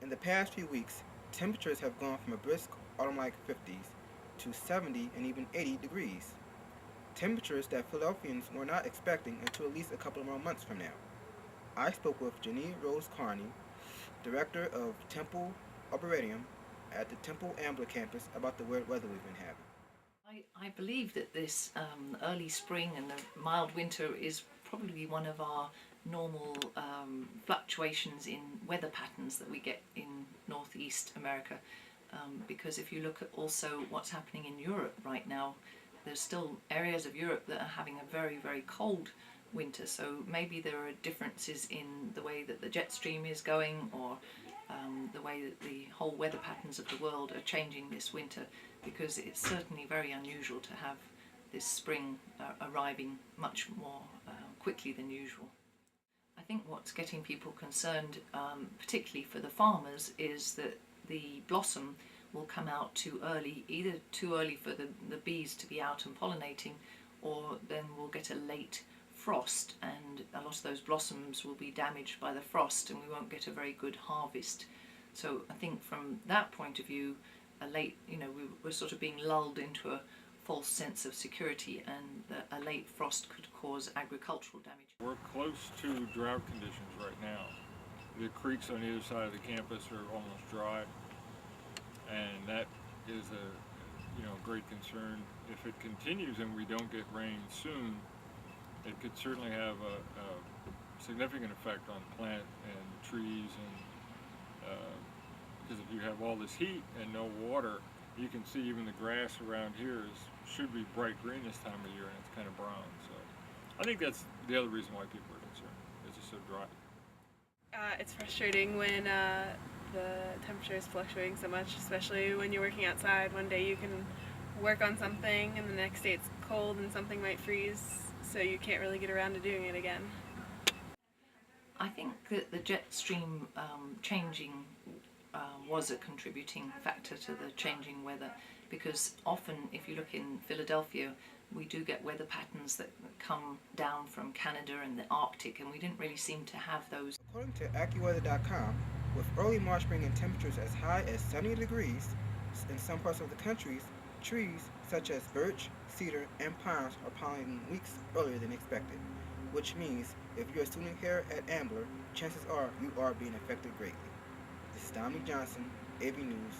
In the past few weeks, temperatures have gone from a brisk autumn-like 50s to 70 and even 80 degrees. Temperatures that Philadelphians were not expecting until at least a couple more months from now. I spoke with Janine Rose Carney, director of Temple Arboretum at the Temple Ambler campus, about the weird weather we've been having. I believe that this early spring and the mild winter is probably one of our normal fluctuations in weather patterns that we get in Northeast America. Because if you look at also what's happening in Europe right now, there's still areas of Europe that are having a very, very cold winter. So maybe there are differences in the way that the jet stream is going, or the way that the whole weather patterns of the world are changing this winter, because it's certainly very unusual to have this spring arriving much more quickly than usual. I think what's getting people concerned, particularly for the farmers, is that the blossom will come out too early, either too early for the bees to be out and pollinating, or then we'll get a late frost and a lot of those blossoms will be damaged by the frost and we won't get a very good harvest. So I think from that point of view, we're sort of being lulled into a false sense of security, and a late frost could cause agricultural damage. We're close to drought conditions right now. The creeks on either side of the campus are almost dry, and that is a great concern. If it continues and we don't get rain soon, it could certainly have a significant effect on plant and trees, and because if you have all this heat and no water, you can see even the grass around here should be bright green this time of year, and it's kind of brown. So I think that's the other reason why people are concerned. It's just so dry. It's frustrating when the temperature is fluctuating so much, especially when you're working outside. One day you can work on something and the next day it's cold and something might freeze, so you can't really get around to doing it again. I think that the jet stream changing was a contributing factor to the changing weather, because often if you look in Philadelphia, we do get weather patterns that come down from Canada and the Arctic, and we didn't really seem to have those. According to AccuWeather.com, with early March bringing temperatures as high as 70 degrees in some parts of the country, trees such as birch, cedar, and pines are pollinating weeks earlier than expected, which means if you're a student here at Ambler, chances are you are being affected greatly. This is Dominic Johnson, AV News,